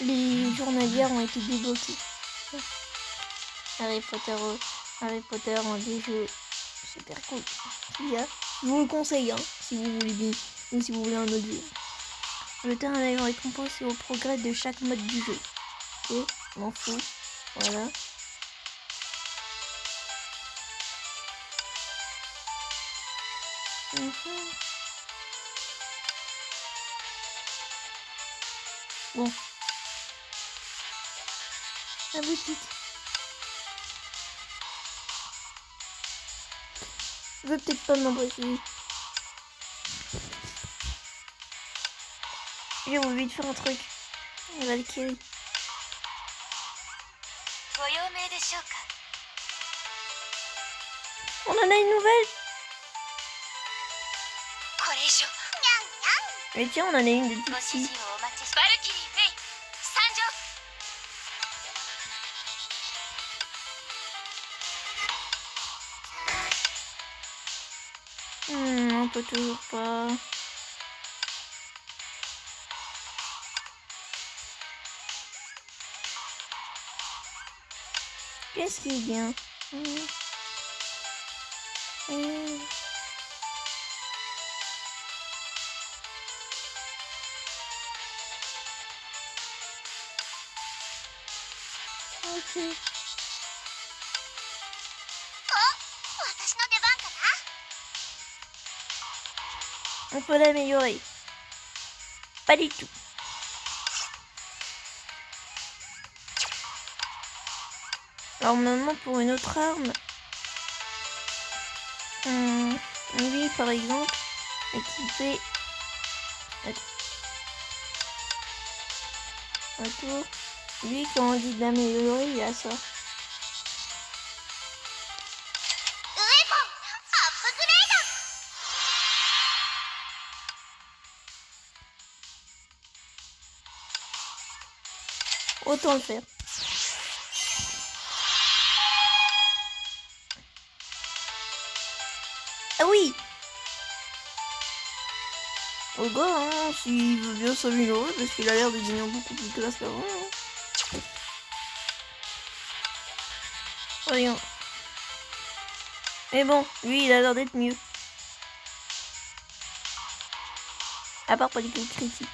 les journalières ont été débloquées. Harry Potter en des jeux super cool. Je vous le conseille, hein, si vous voulez bien, ou si vous voulez un autre jeu. Le terrain d'ailleurs est composé au progrès de chaque mode du jeu. Ok, m'en fous. Voilà. Bon. La boutique. Je veux peut-être pas m'embrasser. J'ai envie de faire un truc. Valkyrie. On en a une nouvelle. Mais tiens, on en a une de Dixie. On peut toujours pas. Qu'est-ce qui est bien? Ok. On peut l'améliorer. Pas du tout. Alors maintenant pour une autre arme. Lui par exemple, équipé. Autour. Lui quand on dit de l'améliorer, il a ça. Autant le faire. Ah oui. Au gars, hein, s'il veut bien s'améliorer, parce qu'il a l'air de devenir beaucoup plus classe qu'avant. Hein. Rien. Mais bon, lui, il a l'air d'être mieux. À part pour les coups critiques.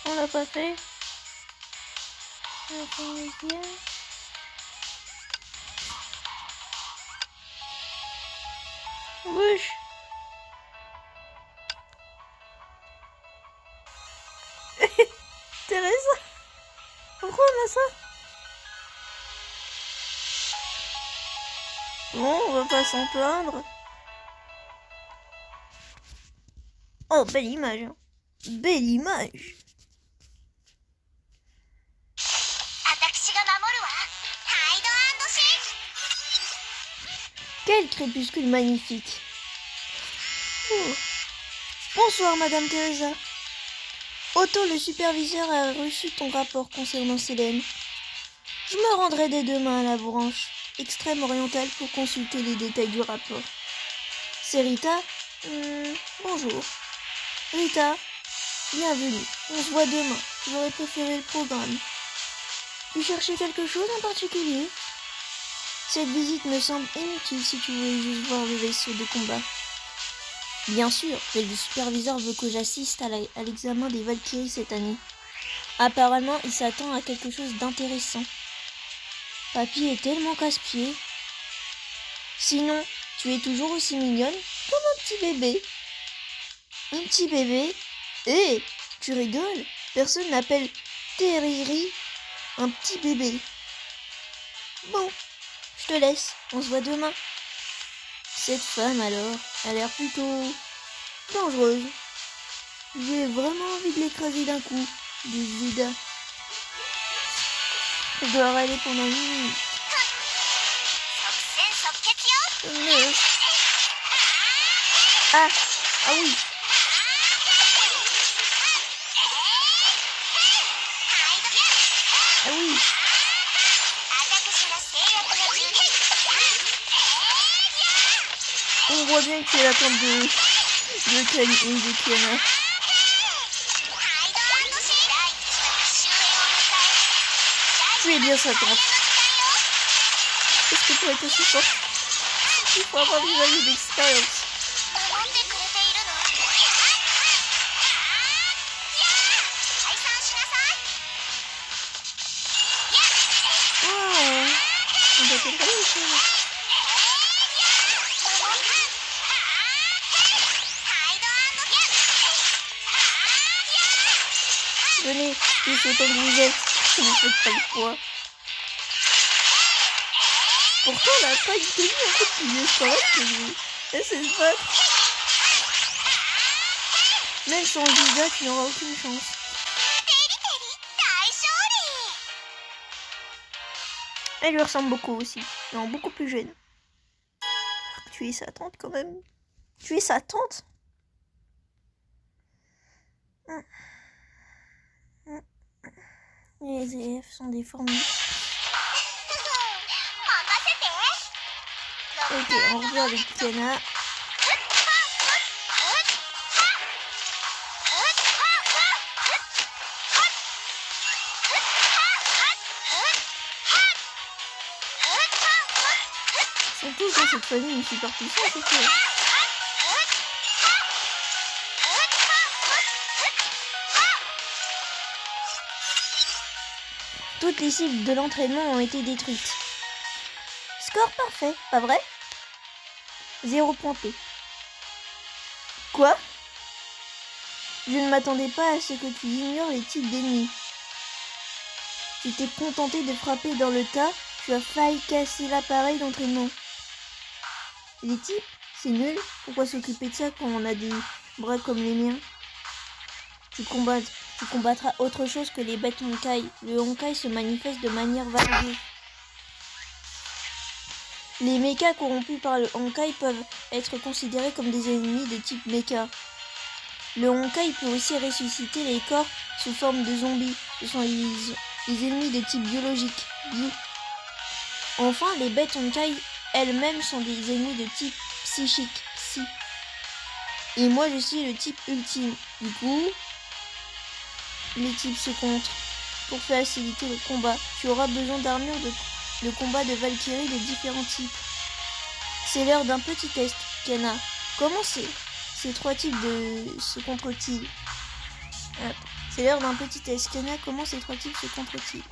On l'a pas fait. Bouge. Teresa, pourquoi on a ça? Bon, on va pas s'en plaindre. Oh, belle image. Hein. Belle image. Quel crépuscule magnifique. Oh. Bonsoir, Madame Teresa. Otto, le superviseur, a reçu ton rapport concernant Célène. Je me rendrai dès demain à la branche extrême orientale pour consulter les détails du rapport. C'est Rita? Bonjour. Rita, bienvenue. On se voit demain. J'aurais préféré le programme. Tu cherchais quelque chose en particulier? Cette visite me semble inutile si tu voulais juste voir le vaisseau de combat. Bien sûr, mais le superviseur veut que j'assiste à l'examen des Valkyries cette année. Apparemment, il s'attend à quelque chose d'intéressant. Papy est tellement casse-pied. Sinon, tu es toujours aussi mignonne comme un petit bébé. Un petit bébé? Hé, tu rigoles? Personne n'appelle Teriri un petit bébé. Bon, je te laisse, on se voit demain. Cette femme alors, a l'air plutôt dangereuse. J'ai vraiment envie de l'écraser d'un coup, dit Zida. Je dois râler pendant 1 minute. Ah, ah oui. Ah oui. On voit bien que c'est la tante de Kiana. Tu es bien sa tante. Est-ce que pour être aussi forte, il faut avoir des années d'expérience. Oh, on doit être les choses. Venez, tous autant que vous êtes, vous faites pas le poids. Pourtant, la taille de lui, en fait, il est correct que lui. Elle sait se battre. Même sans Giga, tu n'auras aucune chance. Elle lui ressemble beaucoup aussi. Non, beaucoup plus jeune. Tu es sa tante quand même. Tu es sa tante. Les élèves sont déformés. Ok, on revient avec Kiana. Ils sont tous dans cette famille une super puissance, c'est que... Toutes les cibles de l'entraînement ont été détruites. Score parfait, pas vrai? 0 pointé. Quoi? Je ne m'attendais pas à ce que tu ignores les types d'ennemis. Tu t'es contenté de frapper dans le tas, tu as failli casser l'appareil d'entraînement. Les types, c'est nul. Pourquoi s'occuper de ça quand on a des bras comme les miens? Tu combattras autre chose que les bêtes Honkai. Le Honkai se manifeste de manière variée. Les mechas corrompus par le Honkai peuvent être considérés comme des ennemis de type mecha. Le Honkai peut aussi ressusciter les corps sous forme de zombies. Ce sont les ennemis de type biologique. Enfin, les bêtes Honkai elles-mêmes sont des ennemis de type psychique. Et moi, je suis le type ultime. Du coup, les types se contre. Pour faciliter le combat, tu auras besoin d'armure de combat de Valkyrie de différents types. C'est l'heure d'un petit test, Kiana. Comment ces 3 types se contre-ils? C'est l'heure d'un petit test, Kiana. Comment ces 3 types se contre-ils?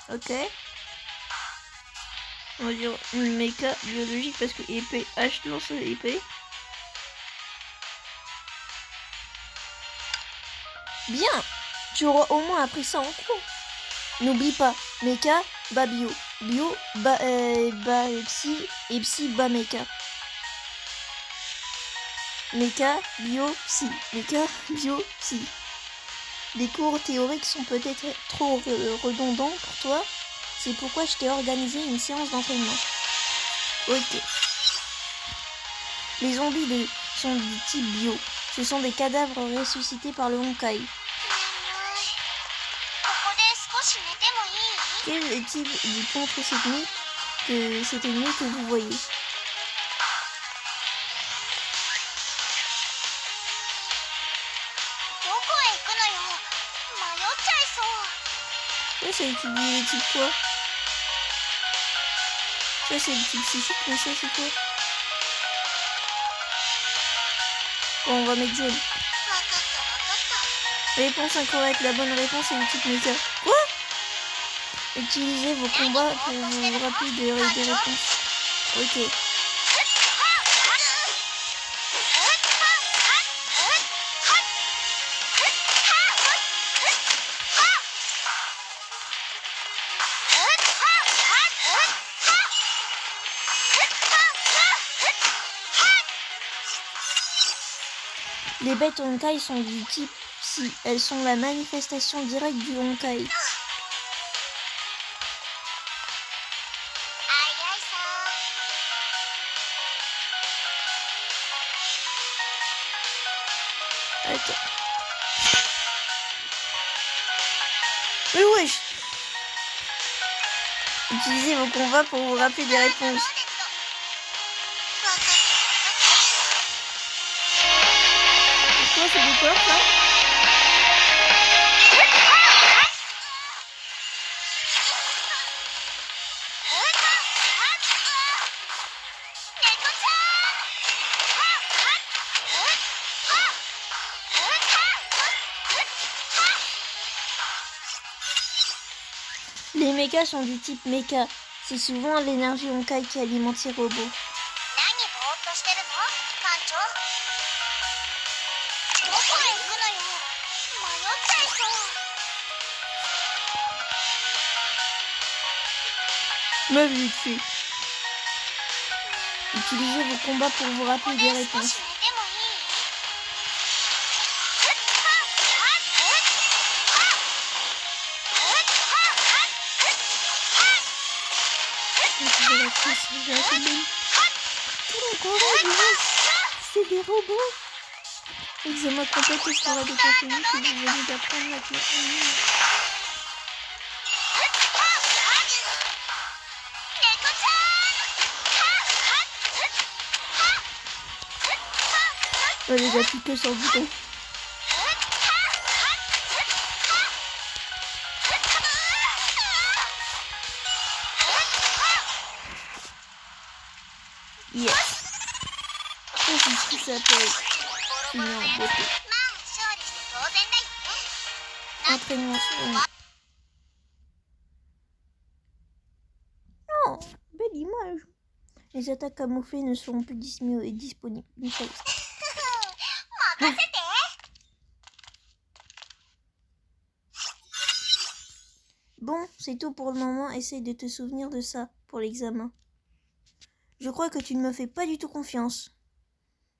Ok. On va dire une méca biologique parce que épée, H lance épée. Bien, tu auras au moins appris ça en cours. N'oublie pas, méca, bas bio. Bio, bas psy et psy, bas méca. Méca, bio, psy. Méca, bio, psy. Les cours théoriques sont peut-être trop redondants pour toi. C'est pourquoi je t'ai organisé une séance d'entraînement. Ok. Les zombies sont du type bio. Ce sont des cadavres ressuscités par le Honkai. Quel est-il du contre cet ennemi que vous voyez? Ça c'est le type quoi? Ça c'est le type psychique, mais ça c'est quoi? Bon, on va mettre jaune. Réponse incorrecte. La bonne réponse est le type méca. Quoi? Utilisez vos combats pour vous rappeler des réponses. Ok. Les bêtes Honkai sont du type Si, elles sont la manifestation directe du Honkai. Attends. Mais wesh! Utilisez vos combats pour vous rappeler des réponses. Toi, c'est des corps, ça? Les mechas sont du type mecha. C'est souvent l'énergie Honkai qui alimente ces robots. Meuf vite fait. Utilisez vos combats pour vous rappeler des réponses. C'est des robots. Examen complet sera des contenus que vous venez d'apprendre maintenant. Les appliquer sur le bouton. Yes. C'est ce qui s'appelle finir en beauté. Entraînement sur une... Oh, belle image. Les attaques camouflées ne seront plus disponibles. Bon, c'est tout pour le moment. Essaye de te souvenir de ça pour l'examen. Je crois que tu ne me fais pas du tout confiance.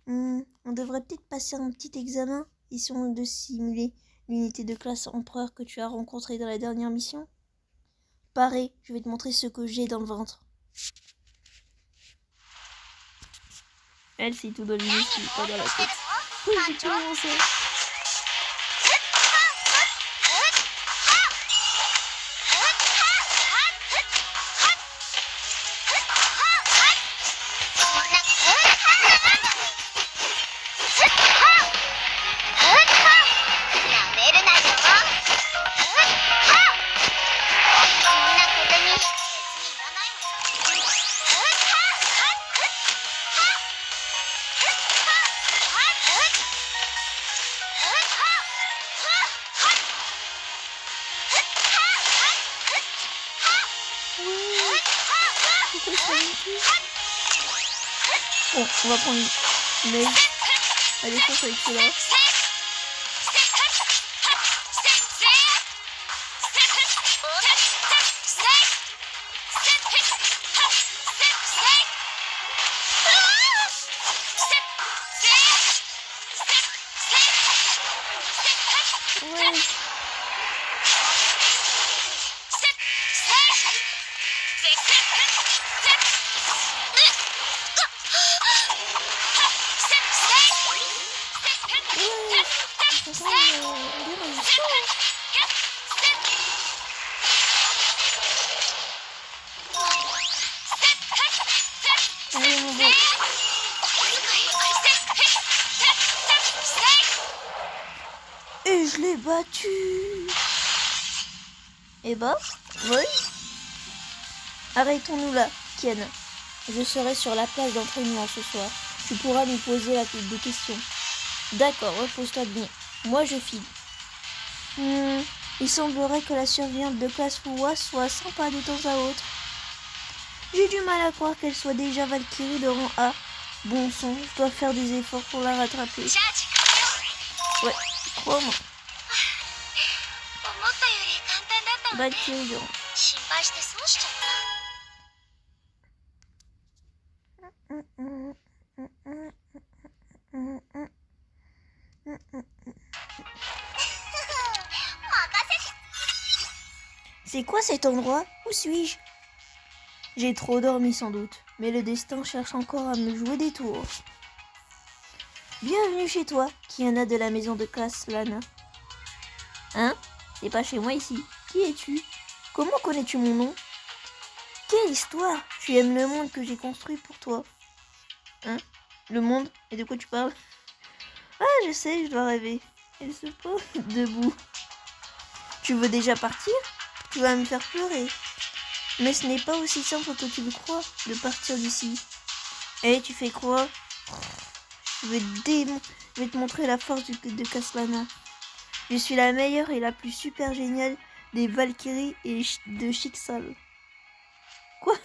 On devrait peut-être passer un petit examen, histoire de simuler l'unité de classe empereur que tu as rencontrée dans la dernière mission. Pareil, je vais te montrer ce que j'ai dans le ventre. Elle, c'est tout dans l'unité, pas dans la tête. Oui, j'ai commencé. Bon, on va prendre l'œil. Allez, fonce avec cela. Ouais. Et je l'ai battu. Et bah, oui. Arrêtons-nous là, Ken. Je serai sur la place d'entraînement ce soir. Tu pourras nous poser des questions. D'accord, repose-toi bien. Moi, je file. Il semblerait que la surveillante de classe Fuwa soit sympa de temps à autre. J'ai du mal à croire qu'elle soit déjà Valkyrie de rang A. Bon sang, je dois faire des efforts pour la rattraper. Ouais, crois-moi. Valkyrie de rang. C'est quoi cet endroit? Où suis-je? J'ai trop dormi sans doute, mais le destin cherche encore à me jouer des tours. Bienvenue chez toi, Kiana de la maison de Kaslana. Hein? T'es pas chez moi ici. Qui es-tu? Comment connais-tu mon nom? Quelle histoire! Tu aimes le monde que j'ai construit pour toi. Hein? Le monde? Et de quoi tu parles? Ah, je sais, je dois rêver. Elle se pose debout. Tu veux déjà partir? Tu vas me faire pleurer. Mais ce n'est pas aussi simple que tu le crois de partir d'ici. Eh, tu fais quoi? Je vais te montrer la force de Kaslana. Je suis la meilleure et la plus super géniale des Valkyries et de Schicksal. Quoi?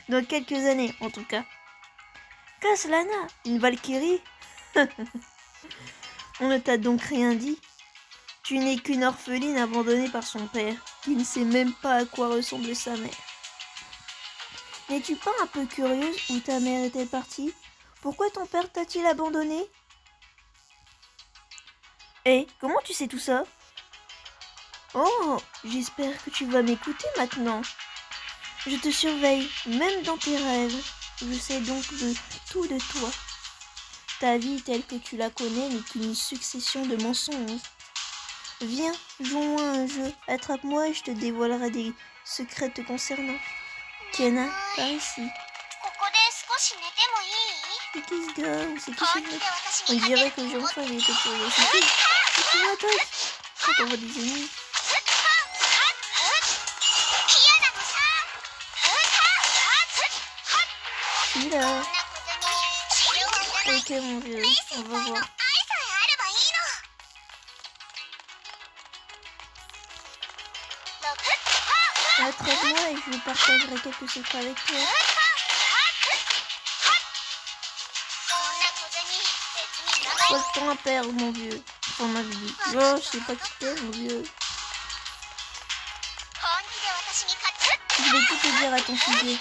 Dans quelques années, en tout cas. Kaslana, une Valkyrie? On ne t'a donc rien dit? Tu n'es qu'une orpheline abandonnée par son père, qui ne sait même pas à quoi ressemble sa mère. N'es-tu pas un peu curieuse où ta mère est-elle partie? Pourquoi ton père t'a-t-il abandonnée? Eh, comment tu sais tout ça? Oh, j'espère que tu vas m'écouter maintenant. Je te surveille, même dans tes rêves. Je sais donc tout de toi. Ta vie telle que tu la connais n'est qu'une succession de mensonges. Viens, jouons à un jeu. Attrape-moi et je te dévoilerai des secrets te concernant. Kiana, par ici. C'est qui ce gars ou c'est qui ce mec? On dirait que j'ai enfin été curieux. C'est qui? C'est qui m'attaque? Quand on voit des ennemis. Il est là. Ok mon vieux, on va voir. Attrape-moi et je partagerai quelques secrets avec toi. Pas le temps à perdre mon vieux. Enfin ma vie. Oh, je sais pas qui t'es mon vieux. Je vais tout te dire à ton sujet.